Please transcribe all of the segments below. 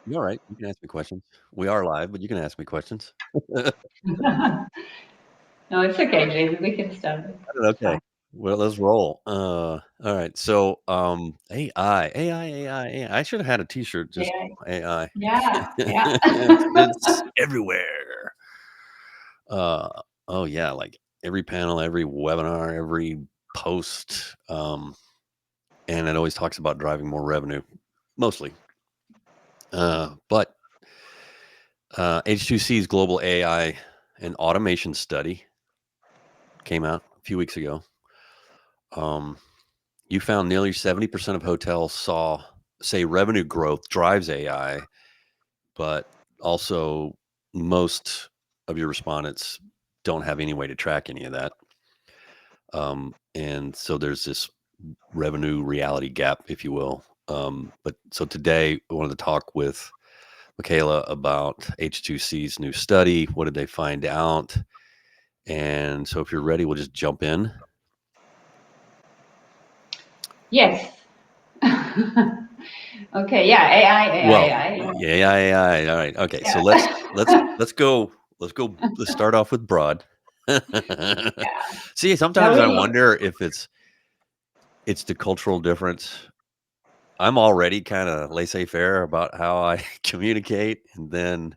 You all right? You can ask me questions. We are live, but you can ask me questions. No, it's okay, Jason. We can start it. It's Okay. fine. Well, let's roll. All right. So, AI. I should have had a T-shirt just Yeah, AI. yeah, yeah. It's everywhere. Uh, oh yeah, like every panel, every webinar, every post, and it always talks about driving more revenue, mostly. But H2C's global AI and automation study came out a few weeks ago. Um, you found nearly 70% of hotels say revenue growth drives AI, but also most of your respondents don't have any way to track any of that. And so there's this revenue reality gap, if you will. But so today I wanted to talk with Michaela about H2C's new study. What did they find out? And so if you're ready, we'll just jump in. Yes. Okay. Yeah. Well, AI. yeah. All right. Okay. So Yeah. let's go. Let's start off with broad. Yeah. See, No, sometimes I really. wonder if it's the cultural difference. I'm already kind of laissez-faire about how I communicate, and then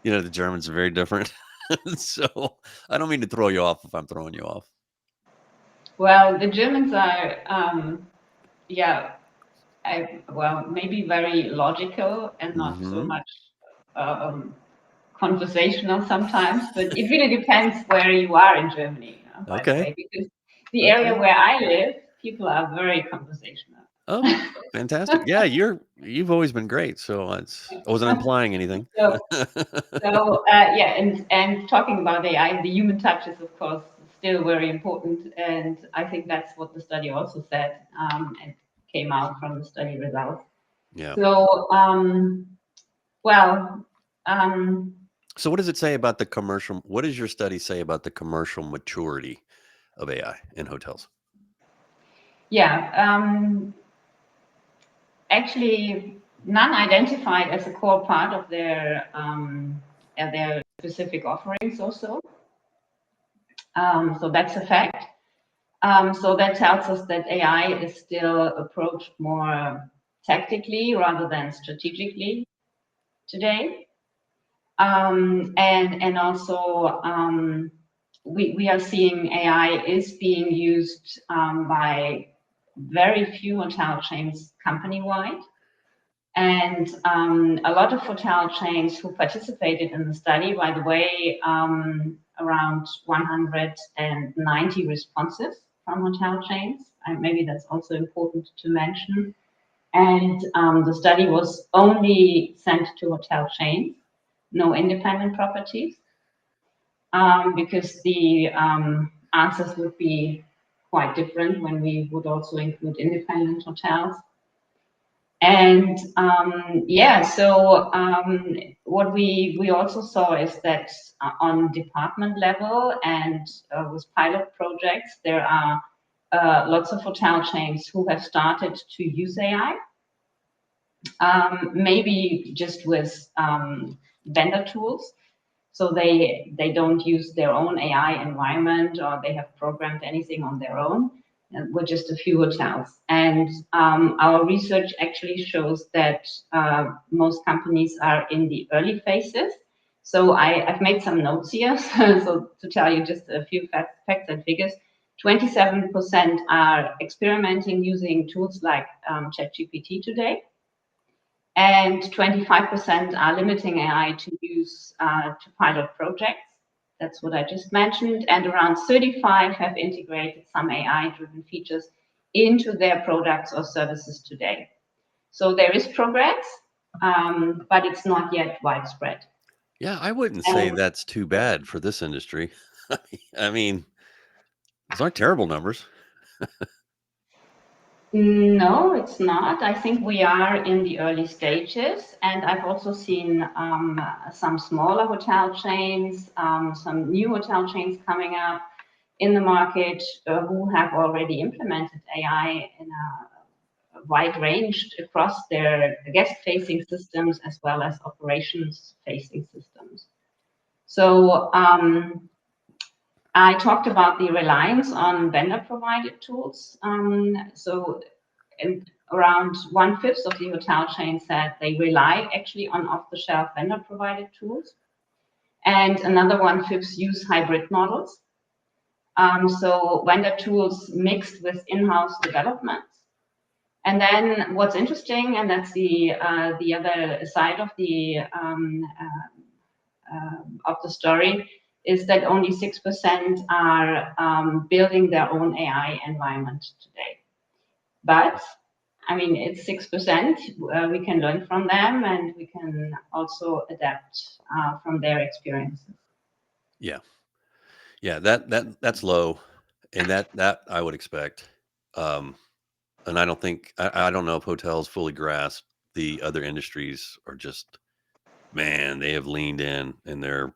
the Germans are very different. So I don't mean to throw you off if I'm throwing you off. Well, the Germans are, yeah, well, maybe very logical and not so Hmm. much um, conversational sometimes, but it really depends where you are in Germany, by the Okay. way, because the area Okay. where I live, people are very conversational. Oh, fantastic. Yeah, you've always been great. So I wasn't implying anything. So, yeah, and talking about AI, the human touch is of course still very important, and I think that's what the study also said, and came out from the study results. Yeah. So, well, um, So what does it say about the commercial? What does your study say about the commercial maturity of AI in hotels? yeah, actually, none identified as a core part of their specific offerings also. So that's a fact. So that tells us that AI is still approached more tactically rather than strategically today. And also we are seeing AI is being used by very few hotel chains company-wide. And a lot of hotel chains who participated in the study, by the way, around 190 responses from hotel chains. And maybe that's also important to mention. And the study was only sent to hotel chains, no independent properties, because the answers would be quite different when we would also include independent hotels. And yeah, so what we also saw is that on department level and with pilot projects, there are lots of hotel chains who have started to use AI, maybe just with vendor tools. So they don't use their own AI environment or they have programmed anything on their own. And we're just a few hotels. And our research actually shows that most companies are in the early phases. So I've made some notes here. So to tell you just a few facts and figures, 27% are experimenting using tools like ChatGPT today, and 25% are limiting AI to use to pilot projects. That's what I just mentioned. And around 35 have integrated some AI-driven features into their products or services today. So there is progress, but it's not yet widespread. Yeah, I wouldn't say And that's too bad for this industry. I mean, those aren't terrible numbers. no, it's not. I think we are in the early stages, and I've also seen some smaller hotel chains, some new hotel chains coming up in the market who have already implemented AI in wide range across their guest-facing systems as well as operations-facing systems. So I talked about the reliance on vendor-provided tools. So around 1/5 of the hotel chain said they rely actually on off-the-shelf vendor-provided tools, and another 1/5 use hybrid models. So vendor tools mixed with in-house developments. And then what's interesting, and that's the other side of the story, is that only 6% are building their own AI environment today. But I mean, it's 6%. We can learn from them, and we can also adapt from their experiences. Yeah, yeah, that's low, and that I would expect. And I don't think I don't know if hotels fully grasp the other industries are just, man, they have leaned in and they're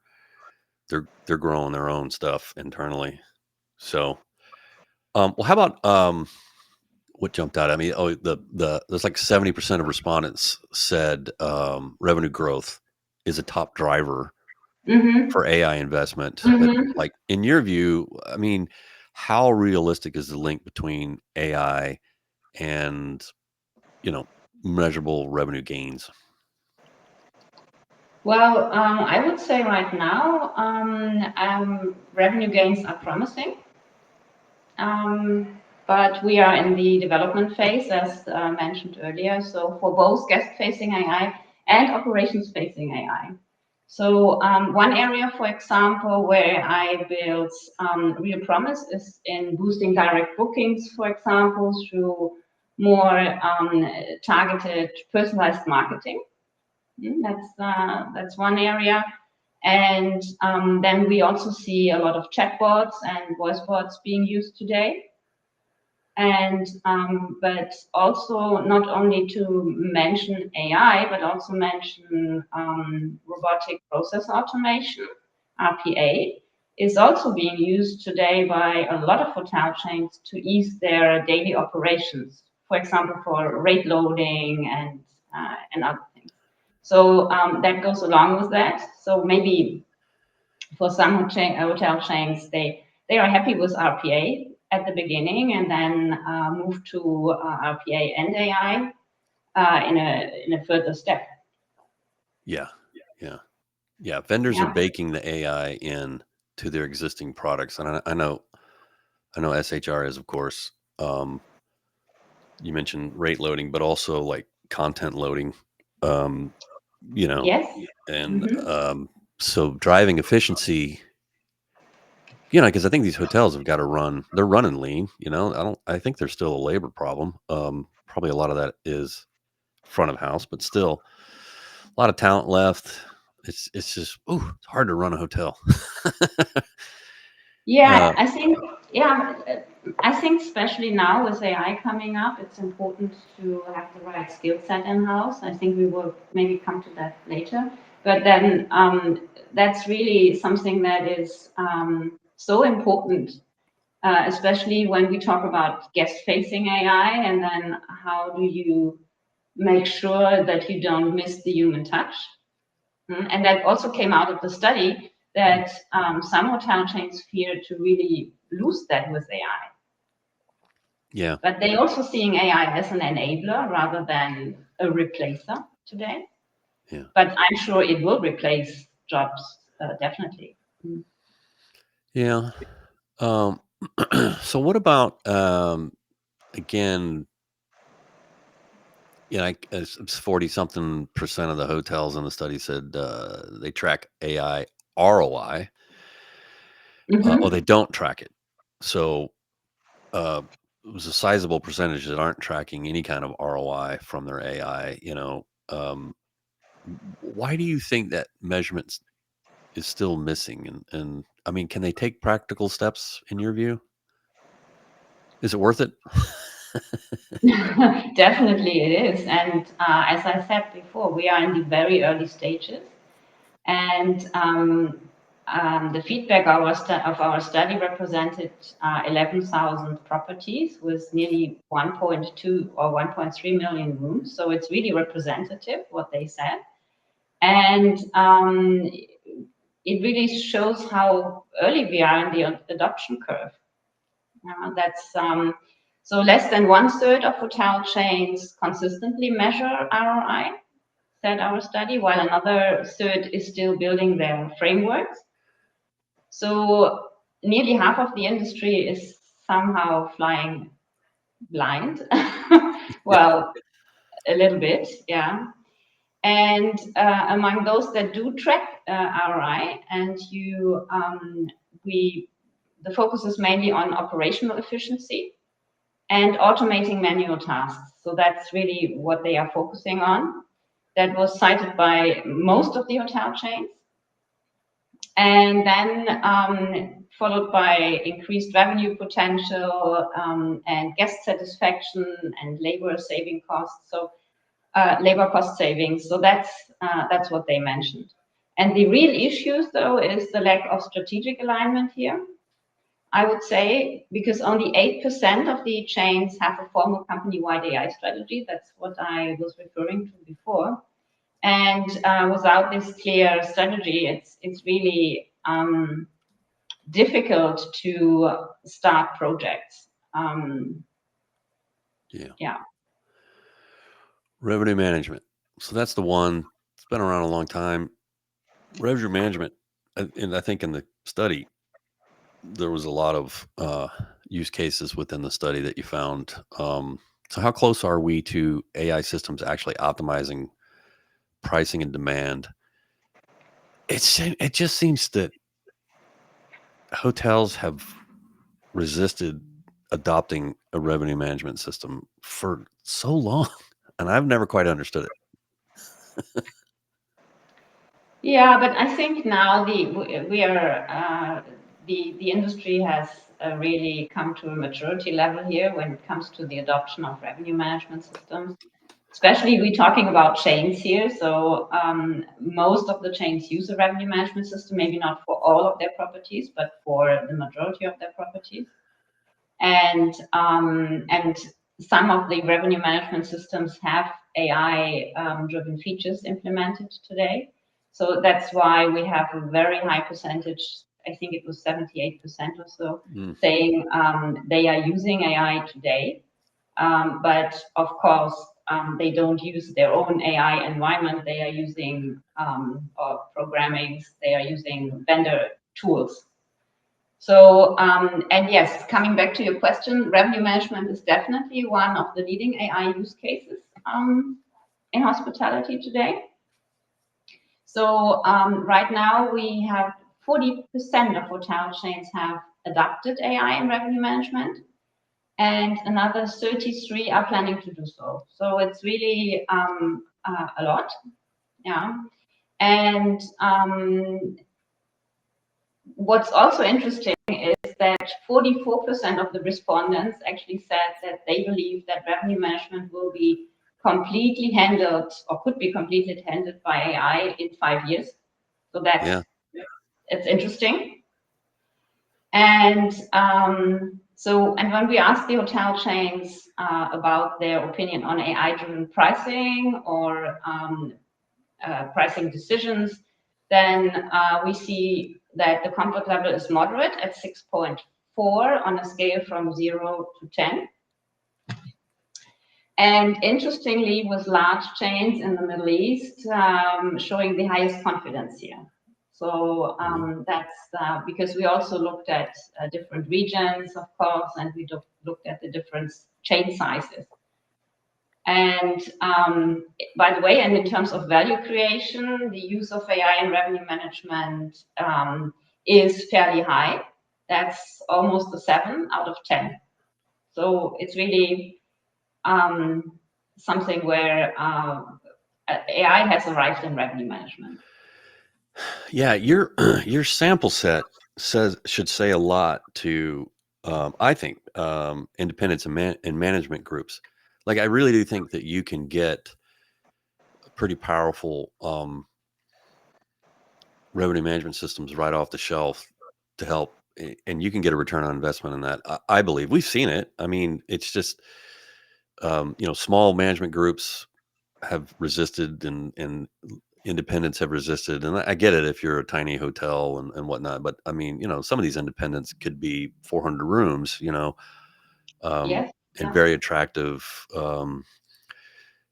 growing their own stuff internally. So, well, how about what jumped out at me? Oh, there's like 70% of respondents said revenue growth is a top driver Mm-hmm. for AI investment. But Mm-hmm. like in your view, I mean, how realistic is the link between AI and, measurable revenue gains? Well, I would say right now, revenue gains are promising, but we are in the development phase, as mentioned earlier. So for both guest-facing AI and operations-facing AI. So one area, for example, where I build real promise is in boosting direct bookings, for example, through more targeted, personalized marketing. That's one area. And then we also see a lot of chatbots and voice bots being used today. And but also not only to mention AI, but also mention robotic process automation, RPA, is also being used today by a lot of hotel chains to ease their daily operations. For example, for rate loading and other things. So that goes along with that. So maybe for some hotel chains, they are happy with RPA at the beginning and then move to RPA and AI in a further step. Yeah, yeah, yeah. Vendors are Yeah. baking the AI in to their existing products, and I know SHR is, of course. You mentioned rate loading, but also like content loading. Um, you know, Yes. and Mm-hmm. so driving efficiency. Because I think these hotels have got to run. They're running lean. I think there's still a labor problem. Probably a lot of that is front of house, but still a lot of talent left. It's just it's hard to run a hotel. Yeah, I think yeah, I think especially now with AI coming up, it's important to have the right skill set in house. I think we will maybe come to that later, but then that's really something that is so important, especially when we talk about guest-facing AI, and then how do you make sure that you don't miss the human touch. And that also came out of the study that some hotel chains fear to really lose that with AI. Yeah, But they also seeing AI as an enabler rather than a replacer today. yeah, But I'm sure it will replace jobs, definitely. yeah. Um, so what about again? It's 40 something percent of the hotels in the study said they track AI ROI. Or Mm-hmm. they don't track it. So uh, it was a sizable percentage that aren't tracking any kind of ROI from their AI. Why do you think that measurement is still missing? And I mean, can they take practical steps in your view? Is it worth it? Definitely it is. And as I said before, we are in the very early stages. And The feedback of our study represented 11,000 properties with nearly 1.2 or 1.3 million rooms. So it's really representative what they said. And it really shows how early we are in the adoption curve. That's so less than 1/3 of hotel chains consistently measure ROI, said our study, while another third is still building their frameworks. So nearly half of the industry is somehow flying blind. Well, a little bit, yeah. And among those that do track ROI, and the focus is mainly on operational efficiency and automating manual tasks. So that's really what they are focusing on. That was cited by most of the hotel chains. And then followed by increased revenue potential and guest satisfaction and labor saving costs. So labor cost savings. So that's what they mentioned. And the real issues, though, is the lack of strategic alignment here. I would say because only 8% of the chains have a formal company-wide AI strategy. That's what I was referring to before. And without this clear strategy, it's really difficult to start projects. Yeah. Revenue management. So that's the one. It's been around a long time. Revenue management, and I think in the study, there was a lot of use cases within the study that you found. So how close are we to AI systems actually optimizing pricing and demand? It just seems that hotels have resisted adopting a revenue management system for so long, and I've never quite understood it. Yeah, but I think now the industry has really come to a maturity level here when it comes to the adoption of revenue management systems. Especially we're talking about chains here, so most of the chains use a revenue management system, maybe not for all of their properties, but for the majority of their properties. And some of the revenue management systems have AI driven features implemented today. So that's why we have a very high percentage, I think it was 78% or so, saying they are using AI today. But of course, they don't use their own AI environment. They are using or programming, they are using vendor tools. So, and yes, coming back to your question, revenue management is definitely one of the leading AI use cases in hospitality today. So right now we have 40% of hotel chains have adopted AI in revenue management, and another 33 are planning to do so. So it's really a lot, yeah. And what's also interesting is that 44% of the respondents actually said that they believe that revenue management will be completely handled or could be completely handled by AI in 5 years. So that's it's interesting. And and when we ask the hotel chains about their opinion on AI-driven pricing or pricing decisions, then we see that the comfort level is moderate at 6.4 on a scale from 0 to 10. And interestingly, with large chains in the Middle East showing the highest confidence here. So that's because we also looked at different regions, of course, and we looked at the different chain sizes. And by the way, and in terms of value creation, the use of AI in revenue management is fairly high. That's almost a 7 out of 10. So it's really something where AI has arrived in revenue management. Yeah, your sample set should say a lot to I think independents and management groups. Like I really do think that you can get a pretty powerful revenue management systems right off the shelf to help, and you can get a return on investment in that. I believe we've seen it. I mean, it's just small management groups have resisted, and independents have resisted. And I get it if you're a tiny hotel and whatnot, but I mean, some of these independents could be 400 rooms, um, Yes. and Yeah. very attractive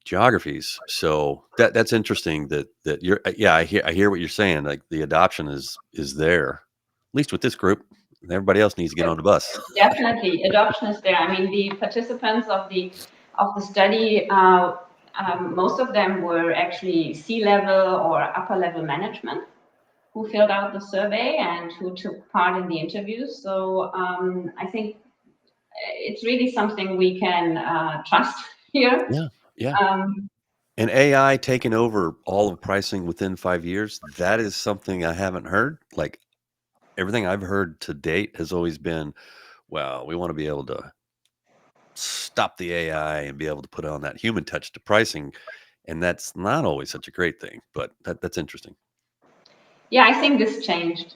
geographies. So that's interesting that you're, yeah, I hear what you're saying. Like the adoption is there, at least with this group. Everybody else needs to get on the bus. Definitely, adoption is there. I mean, the participants of the study, most of them were actually C-level or upper level management who filled out the survey and who took part in the interviews. So I think it's really something we can trust here. Yeah, yeah. Um, And AI taking over all of pricing within 5 years, that is something I haven't heard. Like everything I've heard to date has always been, well, we want to be able to stop the AI and be able to put on that human touch to pricing. And that's not always such a great thing, but that's interesting. yeah, I think this changed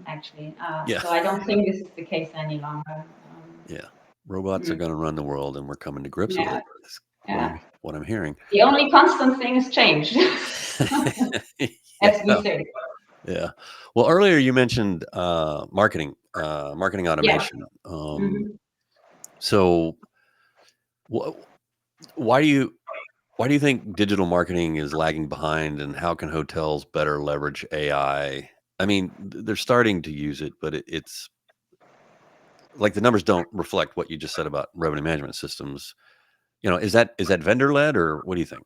actually. Yeah. So I don't think this is the case any longer. Yeah. Robots are Mm, going to run the world and we're coming to grips with yeah, it. Is yeah. what I'm hearing. The only constant thing is change, as we Yeah. say. Yeah. Well, earlier you mentioned marketing Yeah. automation. Mhm. So wh- why do you why do you think digital marketing is lagging behind, and how can hotels better leverage AI? I mean, they're starting to use it, but it's like the numbers don't reflect what you just said about revenue management systems. Is that vendor led, or what do you think?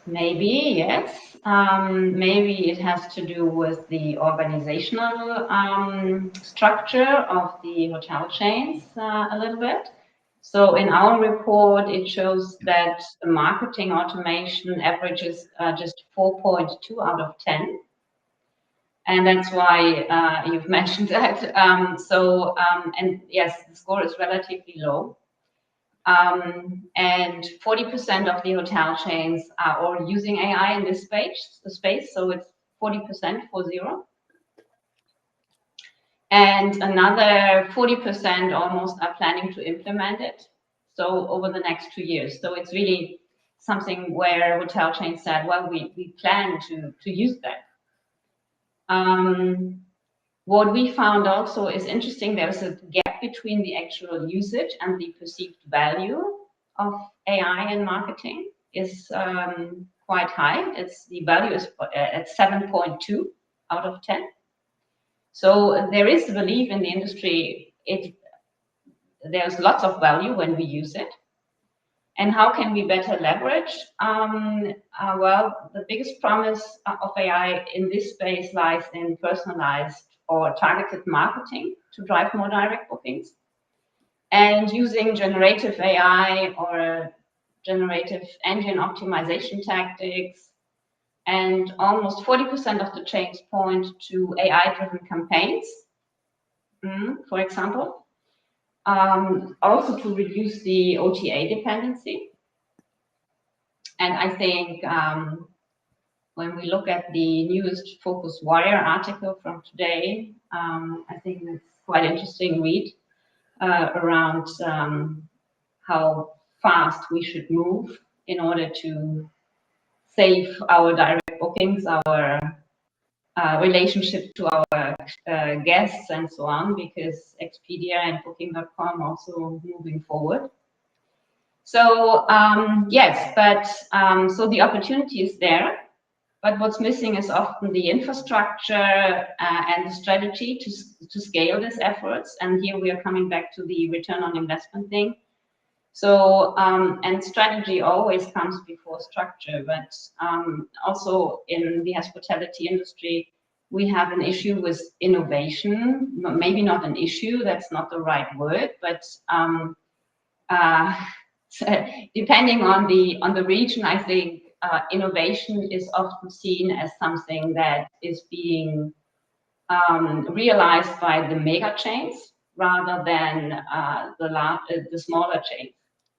Maybe, yes. Maybe it has to do with the organizational structure of the hotel chains a little bit. So in our report, it shows that the marketing automation averages just 4.2 out of 10. And that's why you've mentioned that. And yes, the score is relatively low. And 40% of the hotel chains are all using AI in this space, so it's 40% for zero. And another 40% almost are planning to implement it. So over the next 2 years. So it's really something where hotel chains said, well, we plan to use that. What we found also is interesting. There's a gap between the actual usage and the perceived value of AI in marketing is quite high. The value is at 7.2 out of 10. So there is a belief in the industry. There's lots of value when we use it. And how can we better leverage? Well, the biggest promise of AI in this space lies in personalized or targeted marketing to drive more direct bookings. And using generative AI or generative engine optimization tactics. And almost 40% of the chains point to AI-driven campaigns, for example, also to reduce the OTA dependency. And I think when we look at the newest Focus Wire article from today, I think it's quite interesting read around how fast we should move in order to save our direct bookings, our relationship to our guests, and so on, because Expedia and Booking.com also moving forward. So yes, but so the opportunity is there. But what's missing is often the infrastructure and the strategy to scale these efforts. And here we are coming back to the return on investment thing. So, and strategy always comes before structure, but also in the hospitality industry, we have an issue with innovation. Maybe not an issue, that's not the right word, but uh, depending on the region, I think innovation is often seen as something that is being realized by the mega chains rather than the smaller chains,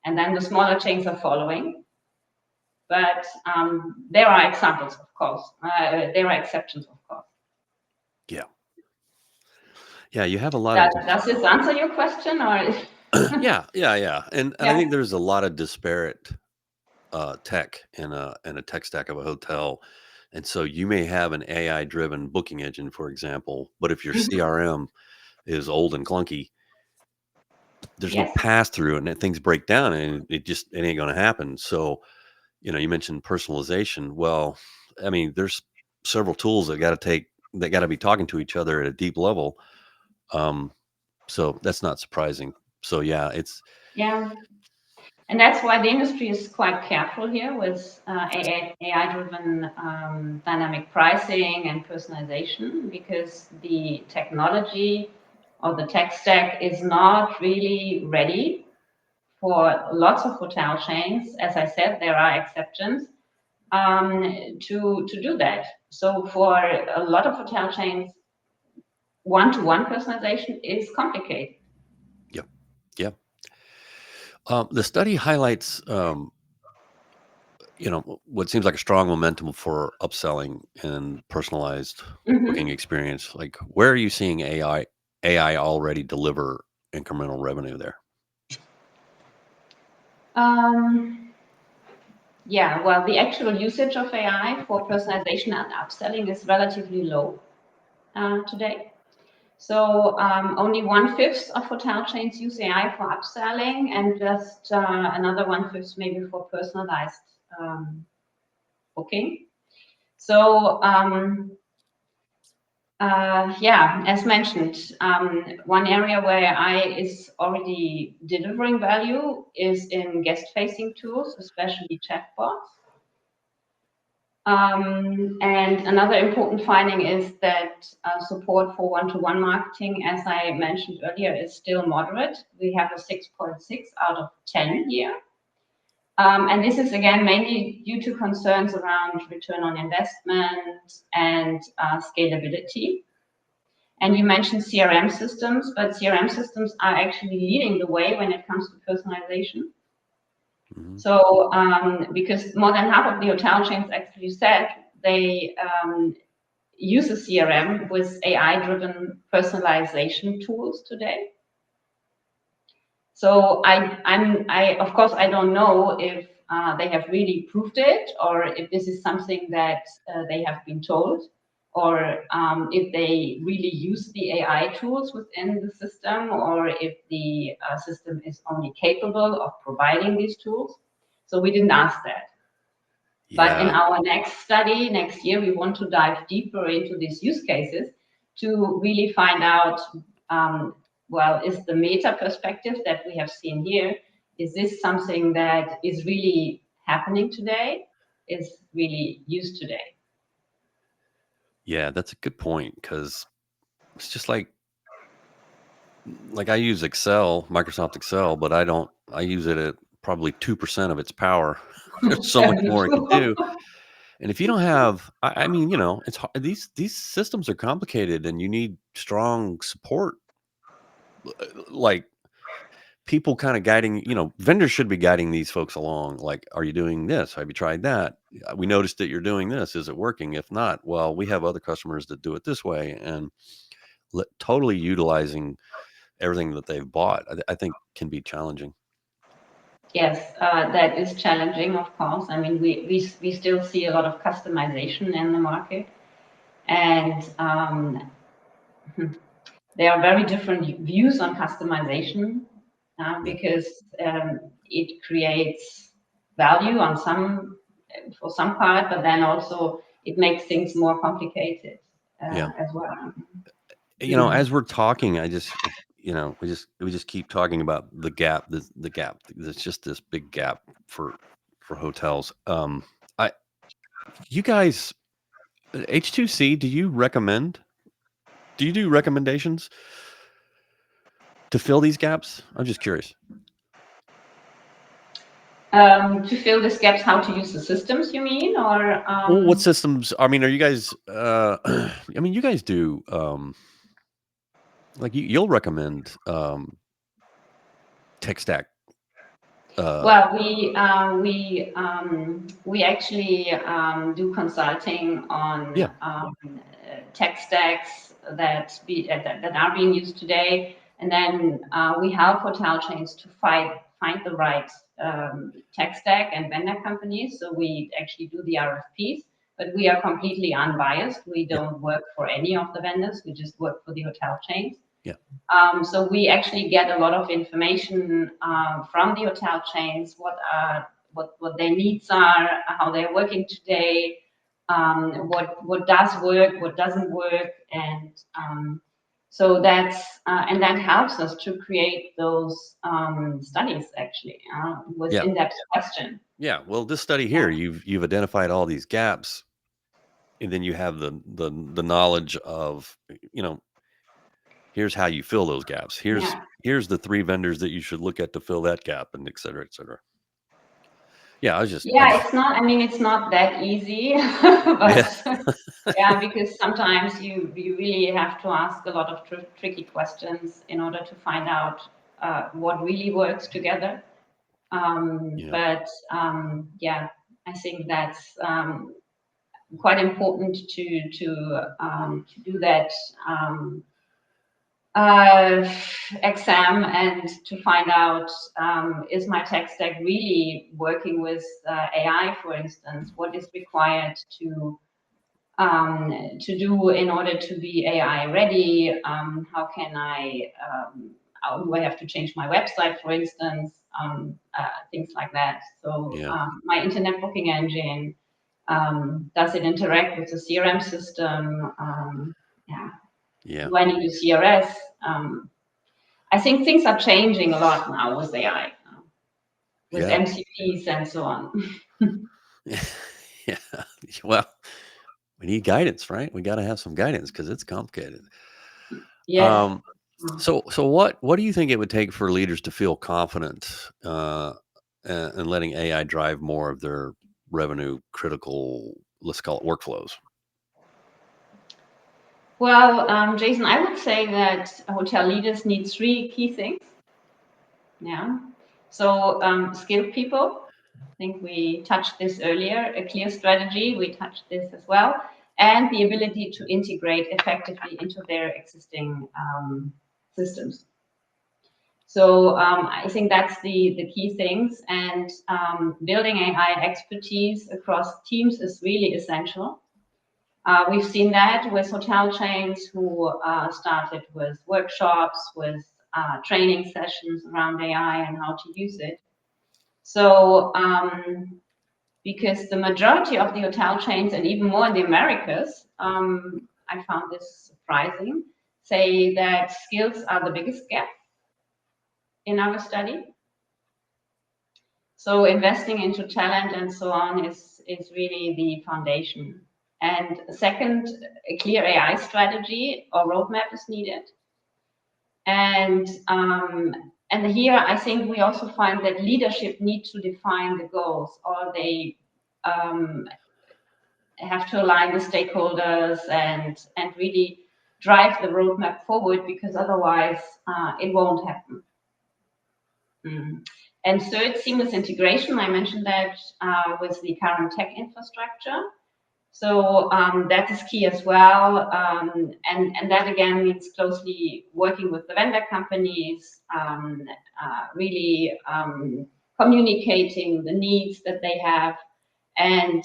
and then the smaller chains are following. but there are examples, of course. There are exceptions, of course. Yeah. Yeah, you have a lot of Does this answer your question, or? yeah. And I Yeah. think there's a lot of disparate tech in a tech stack of a hotel. And so you may have an AI driven booking engine, for example, but if your CRM is old and clunky, there's no Yes. pass through and things break down and it ain't going to happen. So, you mentioned personalization. Well, I mean, there's several tools that got to be talking to each other at a deep level. So that's not surprising. So yeah, Yeah. And that's why the industry is quite careful here with AI-driven dynamic pricing and personalization, because the technology or the tech stack is not really ready for lots of hotel chains. As I said, there are exceptions to do that. So for a lot of hotel chains, one-to-one personalization is complicated. yeah, yeah. The study highlights, what seems like a strong momentum for upselling and personalized booking Mhm. experience. Like, where are you seeing AI already deliver incremental revenue there? Um, Yeah, well, the actual usage of AI for personalization and upselling is relatively low today. So only 1/5 of hotel chains use AI for upselling, and just another 1/5 maybe for personalized booking. So yeah, as mentioned, one area where AI is already delivering value is in guest-facing tools, especially chatbots. And another important finding is that support for one-to-one marketing, as I mentioned earlier, is still moderate. We have a 6.6 out of 10 here. And this is again mainly due to concerns around return on investment and scalability. And you mentioned CRM systems, but CRM systems are actually leading the way when it comes to personalization. Mhm. So, because more than half of the hotel chains actually said they use a CRM with AI-driven personalization tools today. So I of course I don't know if they have really proved it, or if this is something that they have been told, or if they really use the AI tools within the system, or if the system is only capable of providing these tools. So we didn't ask that. But in Yeah. our next study next year, we want to dive deeper into these use cases to really find out, well, is the meta perspective that we have seen here, is this something that is really happening today, is really used today? Yeah, that's a good point because it's just like I use Excel, Microsoft Excel, but I use it at probably 2% of its power. There's so Yeah, much me more it could too. do. And if you don't have, I mean, it's hard. These systems are complicated, and you need strong support. Like people kind of guiding, vendors should be guiding these folks along. Like, are you doing this? Have you tried that? We noticed that you're doing this. Is it working? If not, well, we have other customers that do it this way, and totally utilizing everything that they've bought. I think can be challenging. Yes, that is challenging, of course. I mean, we still see a lot of customization in the market, and there are very different views on customization Yeah, because it creates value on some for some part, but then also it makes things more complicated yeah. as well. As we're talking, I just, we just keep talking about the gap. The gap. There's just this big gap for hotels. I, you guys, H2C. Do you recommend? Do you do recommendations to fill these gaps? I'm just curious. To fill these gaps, how to use the systems, you mean, or Well, what systems? I mean, are you guys? I mean, you guys do. Like you'll recommend tech stack. Well, we actually do consulting on Yeah, tech stacks that are being used today, and then we help hotel chains to find the right tech stack and vendor companies. So we actually do the RFPs, but we are completely unbiased. We yeah, don't work for any of the vendors. We just work for the hotel chains. yeah, So we actually get a lot of information from the hotel chains, what their needs are, how they're working today, what does work, what doesn't work, and so and that helps us to create those studies actually with yeah, in-depth question. yeah. Well, this study here, you've identified all these gaps, and then you have the knowledge of, you know, here's how you fill those gaps. Yeah. Here's the 3 vendors that you should look at to fill that gap, and et cetera, et cetera. Yeah, I Yeah, just it's not, I mean, it's not that easy, yeah, but yeah, because sometimes you really have to ask a lot of tricky questions in order to find out what really works together. yeah, Yeah, I think that's quite important to do that uh, exam and to find out is my tech stack really working with AI, for instance? What is required to do in order to be AI ready? How do I have to change my website, for instance? Things like that. So yeah, my internet booking engine, does it interact with the CRM system? Yeah. yeah, Do I need a CRS? I think things are changing a lot now with AI, with yeah. MCPs and so on. Yeah. Well, we need guidance, right? We gotta have some guidance because it's complicated. Yes. Um, so what do you think it would take for leaders to feel confident, and letting AI drive more of their revenue critical, let's call it workflows? Well, Jason, I would say that hotel leaders need three key things. Yeah. So skilled people. I think we touched this earlier. A clear strategy. We touched this as well, and the ability to integrate effectively into their existing systems. So I think that's the key things, and building AI expertise across teams is really essential. We've seen that with hotel chains who started with workshops, with training sessions around AI and how to use it. So because the majority of the hotel chains, and even more in the Americas, I found this surprising, say that skills are the biggest gap in our study. So investing into talent and so on is really the foundation. And second, a clear AI strategy or roadmap is needed. And here I think we also find that leadership needs to define the goals, or they um, have to align the stakeholders and really drive the roadmap forward, because otherwise it won't happen. And third, seamless integration. I mentioned that with the current tech infrastructure. So that is key as well. And that again means closely working with the vendor companies, really communicating the needs that they have, and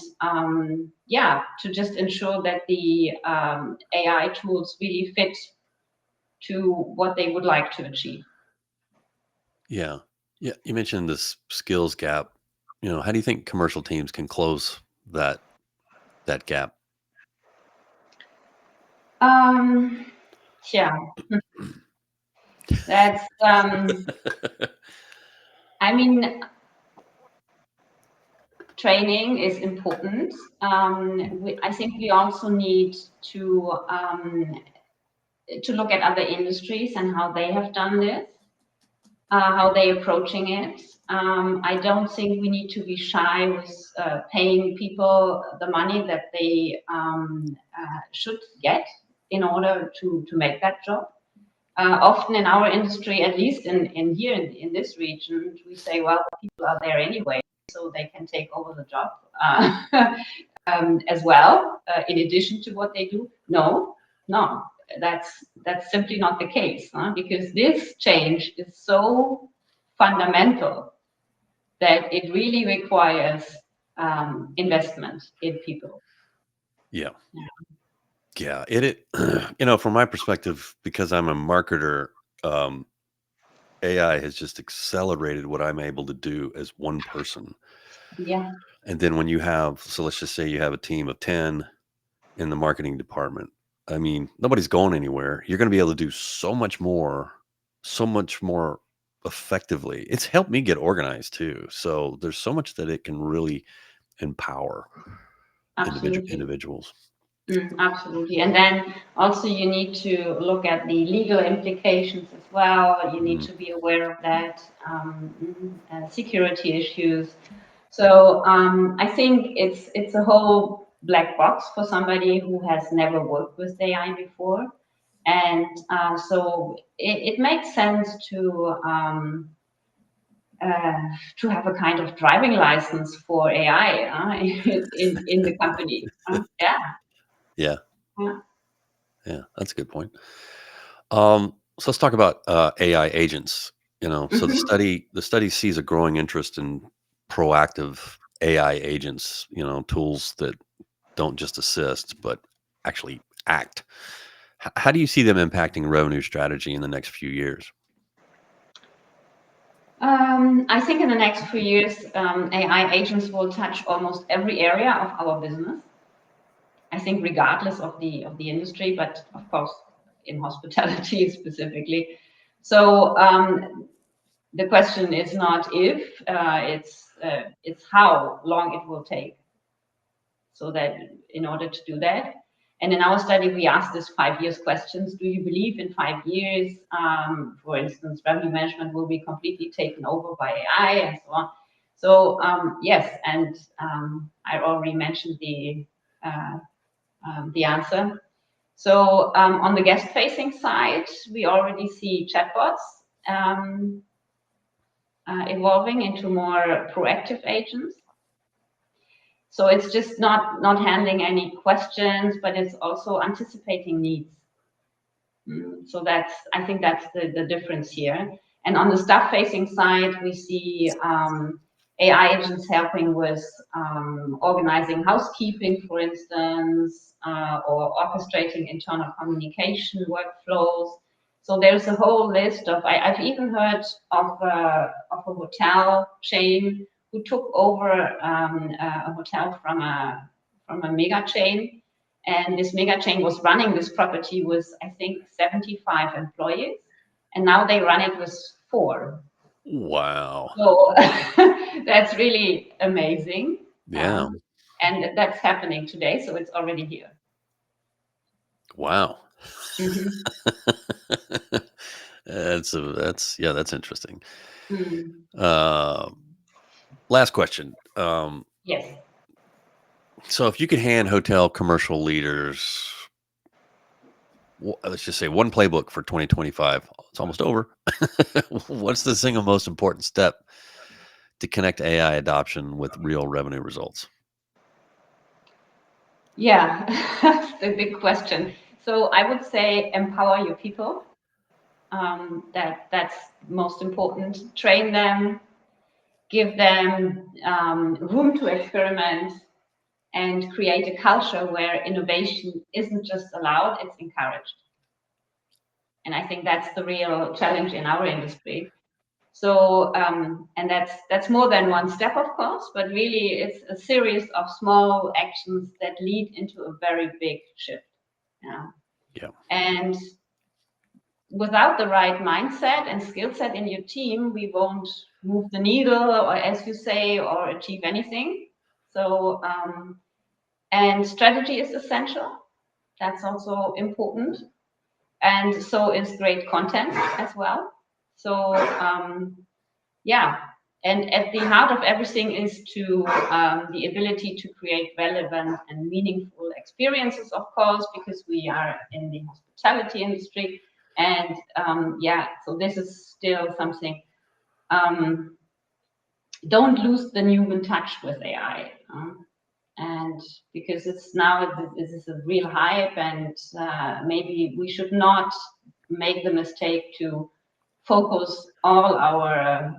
yeah, to just ensure that the AI tools really fit to what they would like to achieve. Yeah. Yeah. You mentioned this skills gap. How do you think commercial teams can close that gap? Um, yeah, that's, I mean, training is important. I think we also need to look at other industries and how they have done this, how they're approaching it. I don't think we need to be shy with paying people the money that they should get in order to make that job. Often in our industry, at least in here in this region, we say, well, people are there anyway, so they can take over the job as well, in addition to what they do. No, no, that's simply not the case, because this change is so fundamental that it really requires investment in people. Yeah. Yeah. Yeah. From my perspective, because I'm a marketer, AI has just accelerated what I'm able to do as one person. Yeah, And then when you have, so let's just say you have a team of 10 in the marketing department. I mean, nobody's going anywhere. You're going to be able to do so much more effectively. It's helped me get organized too. So there's so much that it can really empower absolutely. individuals. Absolutely. And then also you need to look at the legal implications as well. You need Mhm. to be aware of that, security issues. So I think it's a whole black box for somebody who has never worked with AI before. And so it makes sense to have a kind of driving license for AI in the company. Yeah. Yeah. Yeah. Yeah. That's a good point. So let's talk about AI agents. So the Mhm. study sees a growing interest in proactive AI agents. Tools that don't just assist but actually act. How do you see them impacting revenue strategy in the next few years? I think in the next few years, AI agents will touch almost every area of our business. I think regardless of the industry, but of course in hospitality specifically. So the question is not if, it's how long it will take. So that in order to do that, and in our study we asked this 5 years questions. Do you believe in 5 years, for instance, revenue management will be completely taken over by AI and so on? So yes, and I already mentioned the answer. So on the guest facing side, we already see chatbots um, evolving into more proactive agents. So it's just not handling any questions, but it's also anticipating needs. So I think that's the difference here. And on the staff facing side, we see AI agents helping with organizing housekeeping, for instance, or orchestrating internal communication workflows. So there's a whole list of, I've even heard of a hotel chain who took over a hotel from a mega chain, and this mega chain was running this property with, I think, 75 employees. And now they run it with 4. Wow. So that's really amazing. Yeah. And that's happening today. So it's already here. Wow. Hmm. That's interesting. Mm. Uh, Last question. Yes. So if you could hand hotel commercial leaders, let's just say one playbook for 2025, it's almost over. What's the single most important step to connect AI adoption with real revenue results? Yeah, that's the big question. So I would say empower your people. That's most important. Train them, give them room to experiment, and create a culture where innovation isn't just allowed, it's encouraged. And I think that's the real challenge in our industry. So, and that's more than one step, of course, but really it's a series of small actions that lead into a very big shift. Yeah. Yeah. And without the right mindset and skill set in your team, we won't move the needle, or as you say, or achieve anything. So, and strategy is essential. That's also important. And so is great content as well. So, yeah. And at the heart of everything is to the ability to create relevant and meaningful experiences, of course, because we are in the hospitality industry. And yeah, so this is still something. Don't lose the human touch with AI. And because it's now, this is a real hype, and maybe we should not make the mistake to focus all our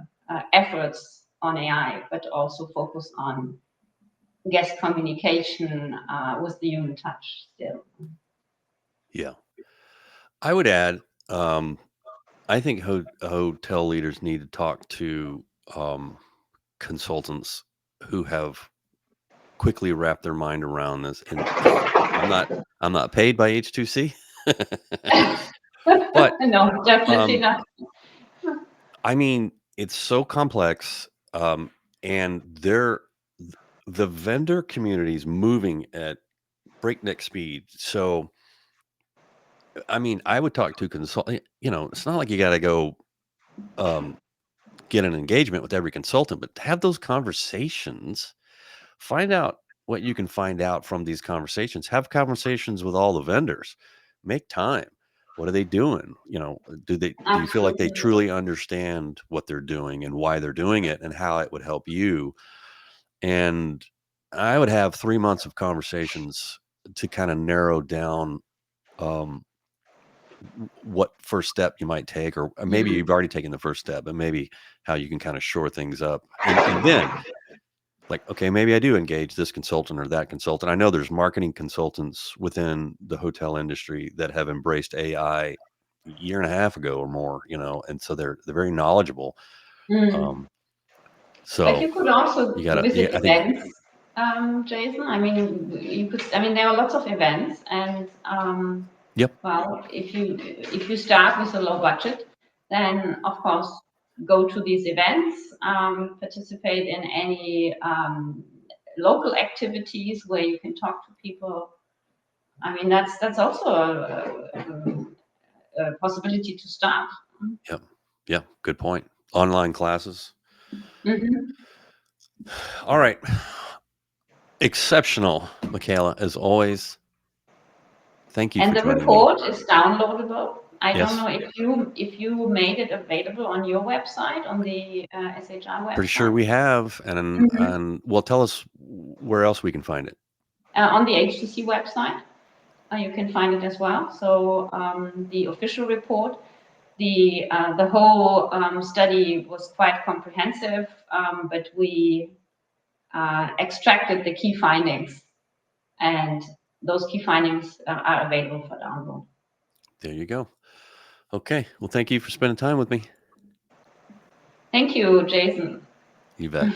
efforts on AI, but also focus on guest communication with the human touch still. Yeah. I would add, I think hotel leaders need to talk to consultants who have quickly wrapped their mind around this. And I'm not paid by H2C, but No, definitely um, not. I mean, it's so complex, and the vendor community is moving at breakneck speed. So, I mean, I would talk to consultant. It's not like you got to go um, get an engagement with every consultant, but have those conversations. Find out what you can find out from these conversations. Have conversations with all the vendors. Make time. What are they doing? Do you feel like they Absolutely. truly understand what they're doing and why they're doing it and how it would help you? And I would have 3 months of conversations to kind of narrow down um, what first step you might take, or maybe Mm. you've already taken the first step, but maybe how you can kind of shore things up. And then, like, okay, maybe I do engage this consultant or that consultant. I know there's marketing consultants within the hotel industry that have embraced AI a year and a half ago or more, and so they're very knowledgeable. Mm. Um, But so you could also you gotta, yeah, visit I think, events, Jason. I mean, you could. I mean, there are lots of events, and yep, well, if you start with a low budget, then of course go to these events, participate in any local activities where you can talk to people. I mean, that's also a possibility to start. yep, yep. Good point. Online classes. Mhm. All right. Exceptional, Michaela, as always. Thank you And for the joining me. report is downloadable. I don't Yes. know if you made it available on your website, on the SHR Pretty sure website. we have. And, Mhm. well, tell us where else we can find it. On the HTC website, you can find it as well. So the official report, the whole study was quite comprehensive, but we extracted the key findings, and those key findings are available for download. There you go. Okay. Well, thank you for spending time with me. Thank you, Jason. You bet.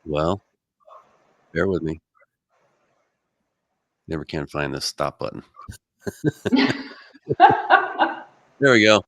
Well, bear with me. Never can find this stop button. There we go.